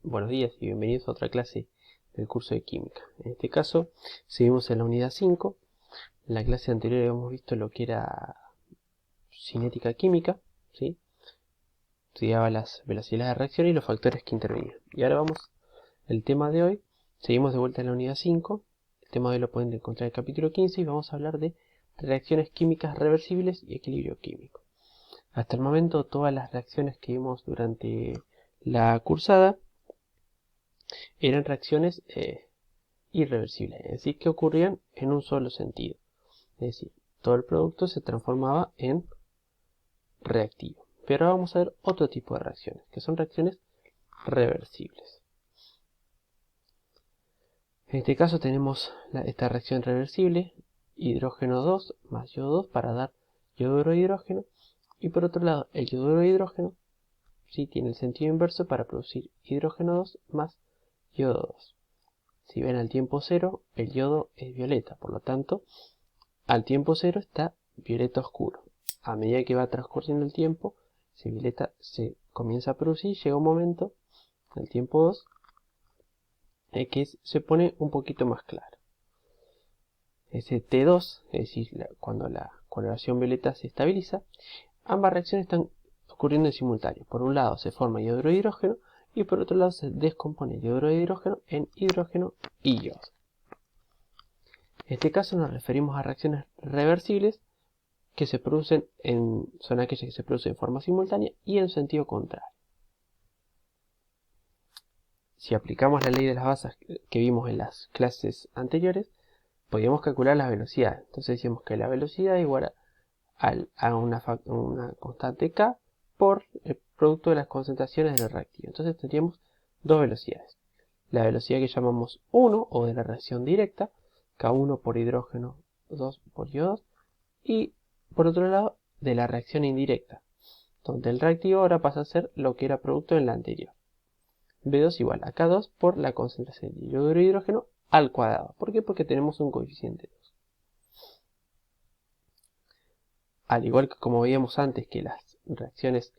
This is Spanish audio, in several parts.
Buenos días y bienvenidos a otra clase del curso de química. En este caso, seguimos en la unidad 5. En la clase anterior habíamos visto lo que era cinética química, ¿sí? Estudiaba las velocidades de reacción y los factores que intervenían. Y ahora vamos al tema de hoy. Seguimos de vuelta en la unidad 5. El tema de hoy lo pueden encontrar en el capítulo 15 y vamos a hablar de reacciones químicas reversibles y equilibrio químico. Hasta el momento, todas las reacciones que vimos durante la cursada eran reacciones irreversibles, es decir, que ocurrían en un solo sentido. Es decir, todo el producto se transformaba en reactivo. Pero ahora vamos a ver otro tipo de reacciones, que son reacciones reversibles. En este caso tenemos esta reacción reversible, hidrógeno 2 más yodo 2 para dar yoduro de hidrógeno. Y por otro lado, el yoduro de hidrógeno sí tiene el sentido inverso para producir hidrógeno 2 más yodo 2. Si ven al tiempo cero, el yodo es violeta, por lo tanto, al tiempo cero está violeta oscuro. A medida que va transcurriendo el tiempo, ese violeta se comienza a producir, llega un momento, el tiempo 2, que se pone un poquito más claro. Ese T2, es decir, cuando la coloración violeta se estabiliza, ambas reacciones están ocurriendo en simultáneo. Por un lado se forma yoduro de hidrógeno y por otro lado se descompone el yoduro de hidrógeno en hidrógeno y yodo. En este caso nos referimos a reacciones reversibles que se producen son aquellas que se producen en forma simultánea y en sentido contrario. Si aplicamos la ley de las bases que vimos en las clases anteriores, podríamos calcular las velocidades. Entonces decimos que la velocidad es igual a una constante k por el producto de las concentraciones de los reactivos. Entonces tendríamos dos velocidades. La velocidad que llamamos 1 o de la reacción directa, K1 por hidrógeno 2 por yodo 2, y por otro lado de la reacción indirecta, donde el reactivo ahora pasa a ser lo que era producto en la anterior. B2 igual a K2 por la concentración de yoduro de hidrógeno al cuadrado. ¿Por qué? Porque tenemos un coeficiente 2. Al igual que como veíamos antes que las reacciones,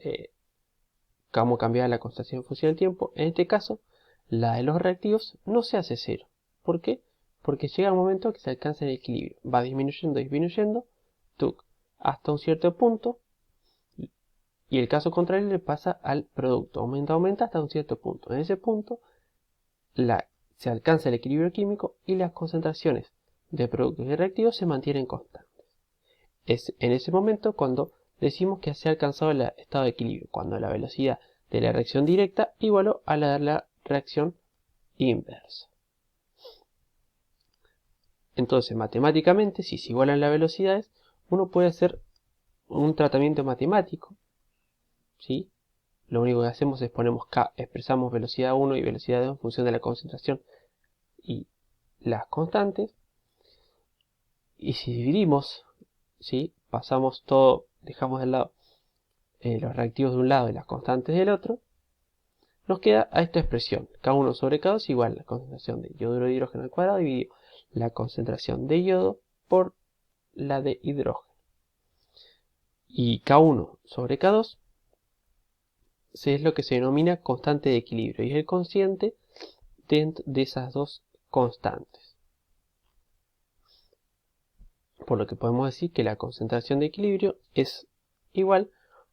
cómo cambiaba la concentración en función del tiempo, en este caso la de los reactivos no se hace cero. ¿Por qué? Porque llega el momento que se alcanza el equilibrio. Va disminuyendo, hasta un cierto punto. Y el caso contrario le pasa al producto. Aumenta hasta un cierto punto. En ese punto se alcanza el equilibrio químico y las concentraciones de productos y reactivos se mantienen constantes. Es en ese momento cuando decimos que se ha alcanzado el estado de equilibrio, cuando la velocidad de la reacción directa igualó a la de la reacción inversa. Entonces, matemáticamente, si se igualan las velocidades, uno puede hacer un tratamiento matemático, ¿sí? Lo único que hacemos es ponemos K, expresamos velocidad 1 y velocidad 2 en función de la concentración y las constantes. Y si dividimos, ¿sí? Pasamos todo, dejamos de lado los reactivos de un lado y las constantes del otro, nos queda a esta expresión, K1 sobre K2 es igual a la concentración de yoduro de hidrógeno al cuadrado dividido la concentración de yodo por la de hidrógeno. Y K1 sobre K2 es lo que se denomina constante de equilibrio y es el cociente dentro de esas dos constantes. Por lo que podemos decir que la concentración de equilibrio es igual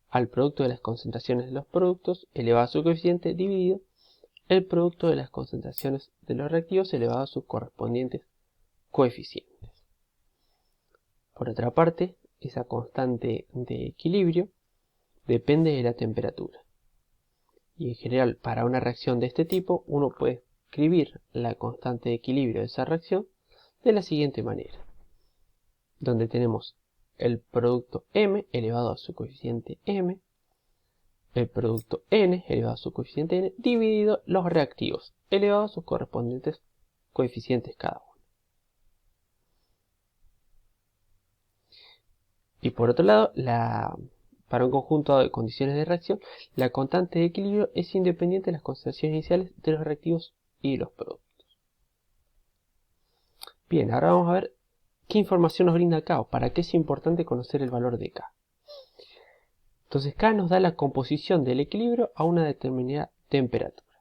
al producto de las concentraciones de los productos elevado a su coeficiente dividido el producto de las concentraciones de los reactivos elevado a sus correspondientes coeficientes. Por otra parte, esa constante de equilibrio depende de la temperatura. Y en general, para una reacción de este tipo, uno puede escribir la constante de equilibrio de esa reacción de la siguiente manera. Donde tenemos el producto M elevado a su coeficiente M, el producto N elevado a su coeficiente N, dividido los reactivos elevado a sus correspondientes coeficientes cada uno. Y por otro lado, para un conjunto de condiciones de reacción, la constante de equilibrio es independiente de las concentraciones iniciales de los reactivos y los productos. Bien, ahora vamos a ver qué información nos brinda K o para qué es importante conocer el valor de K. Entonces K nos da la composición del equilibrio a una determinada temperatura.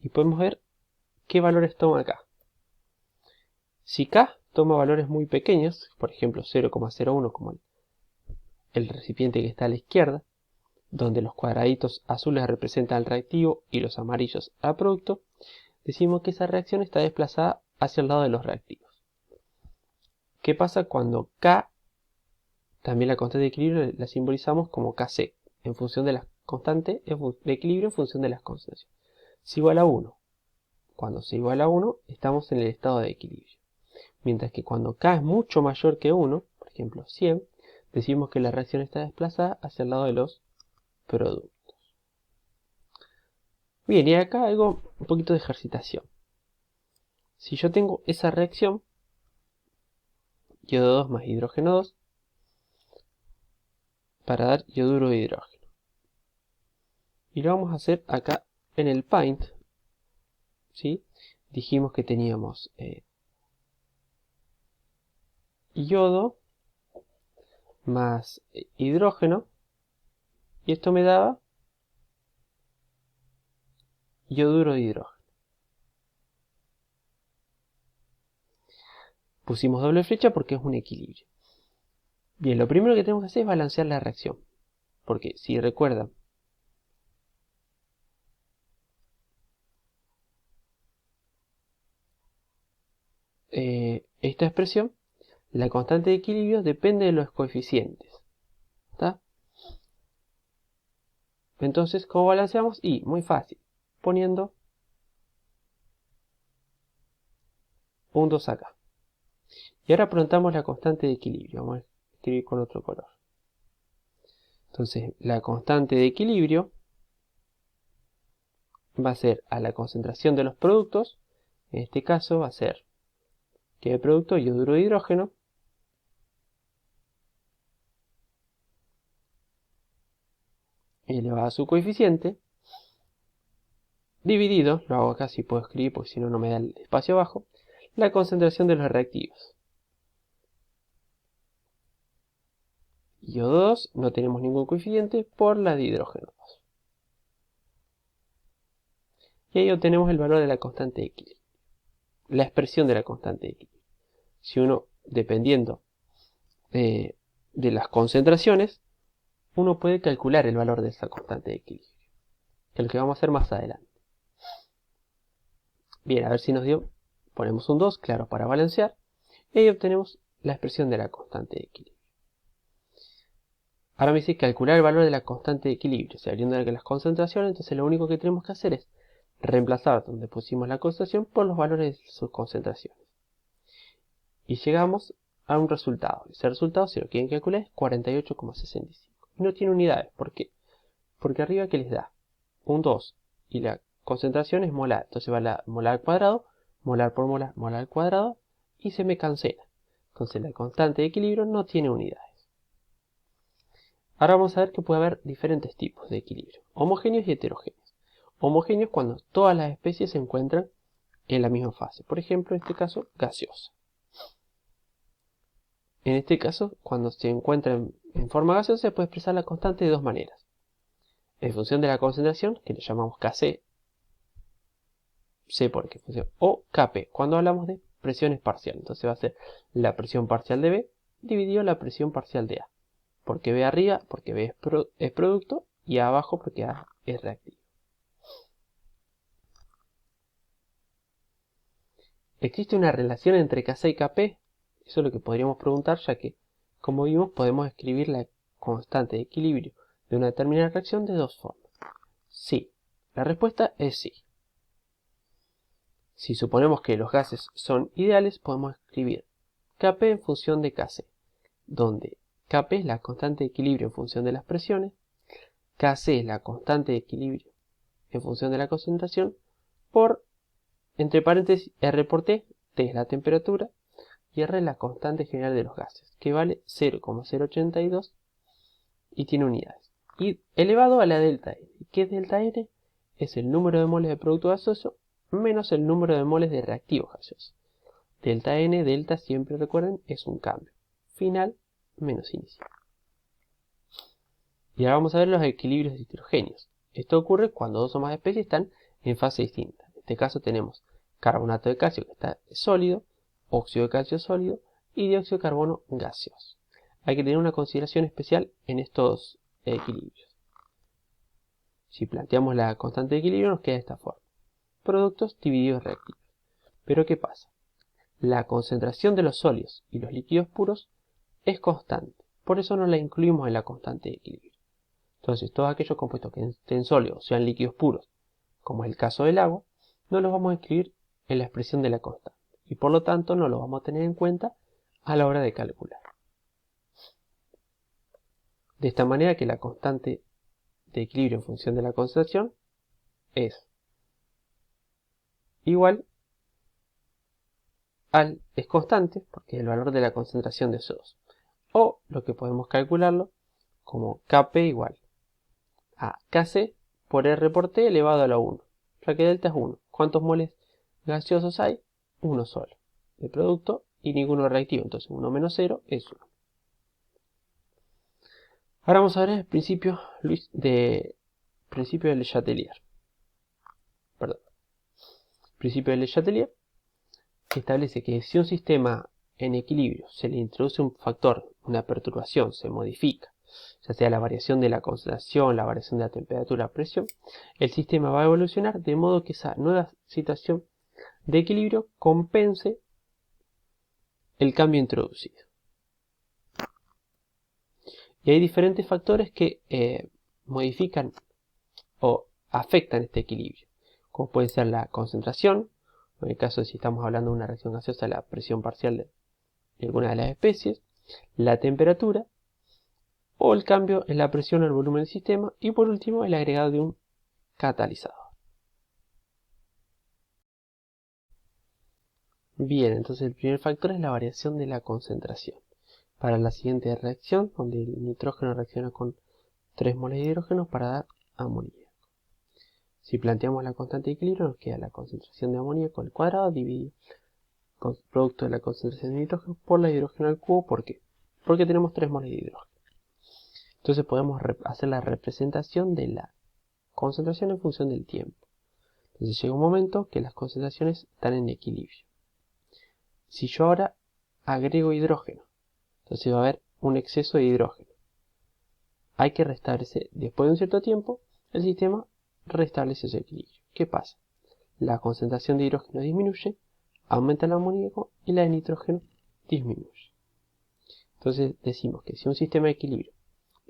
y podemos ver qué valores toma acá. Si K toma valores muy pequeños, por ejemplo 0,01 como el recipiente que está a la izquierda, donde los cuadraditos azules representan al reactivo y los amarillos al producto, decimos que esa reacción está desplazada hacia el lado de los reactivos. ¿Qué pasa cuando K, también la constante de equilibrio la simbolizamos como Kc, en función de la constante de equilibrio en función de las constantes? Es igual a 1. Cuando se iguala a 1, estamos en el estado de equilibrio. Mientras que cuando K es mucho mayor que 1, por ejemplo 100, decimos que la reacción está desplazada hacia el lado de los productos. Bien, y acá algo, un poquito de ejercitación. Si yo tengo esa reacción, yodo 2 más hidrógeno 2, para dar yoduro de hidrógeno. Y lo vamos a hacer acá en el Paint, ¿sí? Dijimos que teníamos yodo más hidrógeno, y esto me daba yoduro de hidrógeno. Pusimos doble flecha porque es un equilibrio. Bien, lo primero que tenemos que hacer es balancear la reacción. Porque si recuerdan, esta expresión, la constante de equilibrio depende de los coeficientes. ¿Está? Entonces, ¿cómo balanceamos? Y muy fácil, poniendo un 2 acá. Y ahora preguntamos la constante de equilibrio. Vamos a escribir con otro color. Entonces, la constante de equilibrio va a ser a la concentración de los productos. En este caso va a ser que el producto yoduro de hidrógeno elevado a su coeficiente, dividido, lo hago acá si puedo escribir porque si no, no me da el espacio abajo, la concentración de los reactivos. Yodo 2 no tenemos ningún coeficiente por la de hidrógeno 2. Y ahí obtenemos el valor de la constante de equilibrio, la expresión de la constante de equilibrio. Si uno, dependiendo de las concentraciones, uno puede calcular el valor de esa constante de equilibrio, que es lo que vamos a hacer más adelante. Bien, a ver si nos dio, ponemos un 2, claro, para balancear, y ahí obtenemos la expresión de la constante de equilibrio. Ahora me dice calcular el valor de la constante de equilibrio, sabiendo de las concentraciones, entonces lo único que tenemos que hacer es reemplazar donde pusimos la concentración por los valores de sus concentraciones. Y llegamos a un resultado. Ese resultado, si lo quieren calcular, es 48,65. Y no tiene unidades. ¿Por qué? Porque arriba, ¿qué les da? Un 2. Y la concentración es molar. Entonces va la molar al cuadrado, molar por molar, molar al cuadrado, y se me cancela. Entonces la constante de equilibrio no tiene unidades. Ahora vamos a ver que puede haber diferentes tipos de equilibrio, homogéneos y heterogéneos. Homogéneos cuando todas las especies se encuentran en la misma fase. Por ejemplo, en este caso, gaseosa. En este caso, cuando se encuentra en forma gaseosa, se puede expresar la constante de dos maneras. En función de la concentración, que le llamamos Kc, C por qué función, o Kp, cuando hablamos de presiones parciales. Entonces va a ser la presión parcial de B dividido la presión parcial de A. Porque B arriba, porque B es producto, y A abajo porque A es reactivo. ¿Existe una relación entre Kc y Kp? Eso es lo que podríamos preguntar, ya que, como vimos, podemos escribir la constante de equilibrio de una determinada reacción de dos formas. Sí, la respuesta es sí. Si suponemos que los gases son ideales, podemos escribir Kp en función de Kc, donde Kp es la constante de equilibrio en función de las presiones, Kc es la constante de equilibrio en función de la concentración, por, entre paréntesis, R por T, T es la temperatura, y R es la constante general de los gases, que vale 0,082 y tiene unidades. Y elevado a la delta N. ¿Qué es delta N? Es el número de moles de producto gaseoso menos el número de moles de reactivo gaseoso. Delta N, delta, siempre recuerden, es un cambio. Final menos inicial. Y ahora vamos a ver los equilibrios heterogéneos. Esto ocurre cuando dos o más especies están en fase distinta. este caso tenemos carbonato de calcio que está sólido, óxido de calcio sólido y dióxido de carbono gaseoso. Hay que tener una consideración especial en estos equilibrios. Si planteamos la constante de equilibrio nos queda de esta forma. Productos divididos reactivos. Pero ¿qué pasa? La concentración de los sólidos y los líquidos puros es constante. Por eso no la incluimos en la constante de equilibrio. Entonces todos aquellos compuestos que estén sólidos o sean líquidos puros, como es el caso del agua, no los vamos a incluir en la expresión de la constante. Y por lo tanto no los vamos a tener en cuenta a la hora de calcular. De esta manera que la constante de equilibrio en función de la concentración es igual es constante, porque es el valor de la concentración de CO2. O lo que podemos calcularlo como Kp igual a Kc por R por T elevado a la 1, ya que delta es 1. ¿Cuántos moles gaseosos hay? Uno solo de producto y ninguno reactivo, entonces 1 menos 0 es 1. Ahora vamos a ver el principio de Le Chatelier. Principio de Le Chatelier, que establece que si un sistema en equilibrio se le introduce un factor, una perturbación, se modifica, ya sea la variación de la concentración, la variación de la temperatura, presión, el sistema va a evolucionar de modo que esa nueva situación de equilibrio compense el cambio introducido. Y hay diferentes factores que modifican o afectan este equilibrio, como puede ser la concentración, o en el caso de si estamos hablando de una reacción gaseosa, la presión parcial de alguna de las especies, la temperatura, o el cambio en la presión o el volumen del sistema, y por último el agregado de un catalizador. Bien, entonces el primer factor es la variación de la concentración. Para la siguiente reacción, donde el nitrógeno reacciona con 3 moles de hidrógeno para dar amoníaco. Si planteamos la constante de equilibrio, nos queda la concentración de amoníaco al cuadrado dividido con el producto de la concentración de nitrógeno por la de hidrógeno al cubo. ¿Por qué? Porque tenemos 3 moles de hidrógeno. Entonces podemos hacer la representación de la concentración en función del tiempo. Entonces llega un momento que las concentraciones están en equilibrio. Si yo ahora agrego hidrógeno, entonces va a haber un exceso de hidrógeno. Hay que restablecer, después de un cierto tiempo, el sistema restablece ese equilibrio. ¿Qué pasa? La concentración de hidrógeno disminuye, aumenta el amoníaco y la de nitrógeno disminuye. Entonces decimos que si un sistema de equilibrio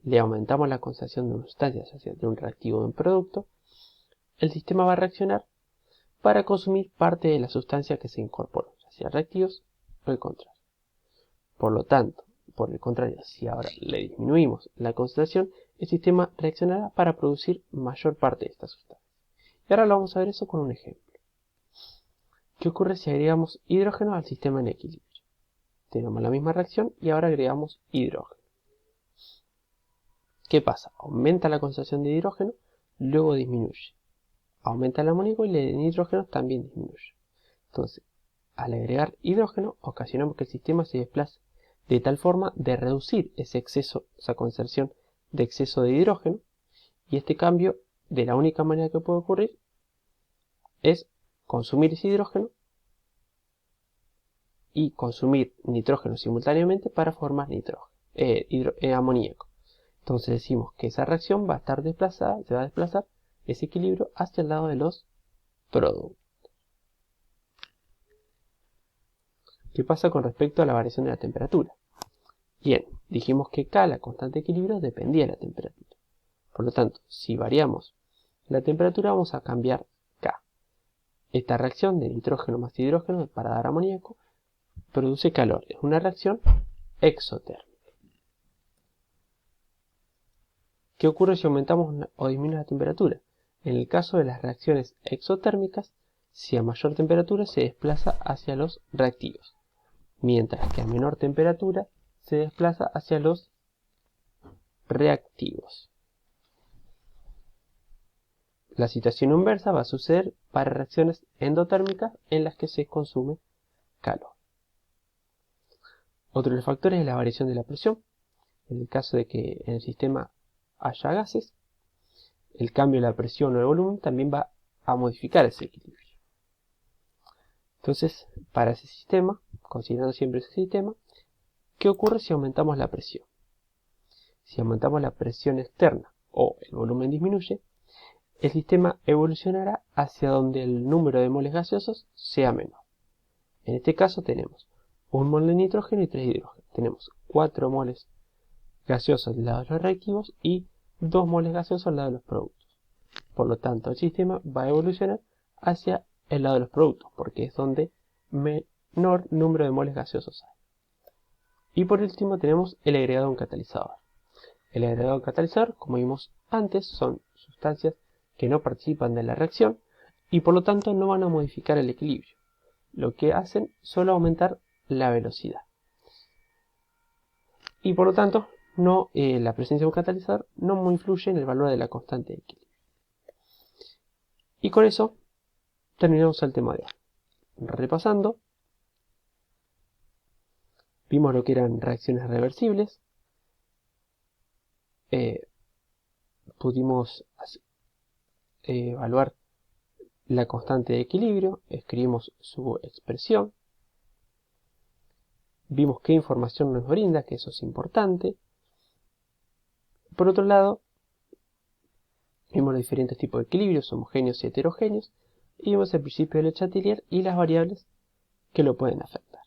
le aumentamos la concentración de una sustancia, ya sea de un reactivo o de un producto, el sistema va a reaccionar para consumir parte de la sustancia que se incorporó, ya sea reactivos o el contrario. Por lo tanto, por el contrario, si ahora le disminuimos la concentración, el sistema reaccionará para producir mayor parte de esta sustancia. Y ahora lo vamos a ver eso con un ejemplo. ¿Qué ocurre si agregamos hidrógeno al sistema en equilibrio? Tenemos la misma reacción y ahora agregamos hidrógeno. ¿Qué pasa? Aumenta la concentración de hidrógeno, luego disminuye. Aumenta el amoníaco y el de nitrógeno también disminuye. Entonces, al agregar hidrógeno, ocasionamos que el sistema se desplace de tal forma de reducir ese exceso, esa concentración de exceso de hidrógeno, y este cambio, de la única manera que puede ocurrir, es consumir ese hidrógeno y consumir nitrógeno simultáneamente para formar amoníaco. Entonces decimos que esa reacción va a estar desplazada, se va a desplazar ese equilibrio hacia el lado de los productos. ¿Qué pasa con respecto a la variación de la temperatura? Bien, dijimos que K, la constante de equilibrio, dependía de la temperatura. Por lo tanto, si variamos la temperatura, vamos a cambiar K. Esta reacción de nitrógeno más hidrógeno para dar amoníaco produce calor. Es una reacción exotérmica. ¿Qué ocurre si aumentamos o disminuimos la temperatura? En el caso de las reacciones exotérmicas, si a mayor temperatura se desplaza hacia los reactivos, mientras que a menor temperatura se desplaza hacia los reactivos. La situación inversa va a suceder para reacciones endotérmicas en las que se consume calor. Otro de los factores es la variación de la presión. En el caso de que en el sistema haya gases, el cambio de la presión o el volumen también va a modificar ese equilibrio. Entonces, para ese sistema, considerando siempre ese sistema, ¿qué ocurre si aumentamos la presión? Si aumentamos la presión externa o el volumen disminuye, el sistema evolucionará hacia donde el número de moles gaseosos sea menor. En este caso tenemos un mol de nitrógeno y 3 de hidrógeno. Tenemos 4 moles gaseosos al lado de los reactivos y 2 moles gaseosos al lado de los productos. Por lo tanto, el sistema va a evolucionar hacia el lado de los productos, porque es donde menor número de moles gaseosos hay. Y por último tenemos el agregado de un catalizador. El agregado de un catalizador, como vimos antes, son sustancias que no participan de la reacción y por lo tanto no van a modificar el equilibrio. Lo que hacen es solo aumentar la velocidad. Y por lo tanto, la presencia de un catalizador no influye en el valor de la constante de equilibrio. Y con eso terminamos el tema de hoy. Repasando, vimos lo que eran reacciones reversibles. Pudimos evaluar la constante de equilibrio, escribimos su expresión. Vimos qué información nos brinda, que eso es importante. Por otro lado, vimos los diferentes tipos de equilibrios, homogéneos y heterogéneos, y vimos el principio de Le Chatelier y las variables que lo pueden afectar.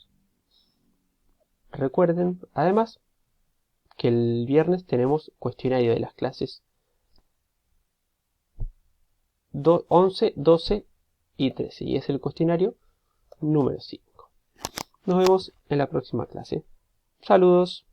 Recuerden, además, que el viernes tenemos cuestionario de las clases 11, 12 y 13, y es el cuestionario número 5. Nos vemos en la próxima clase. Saludos.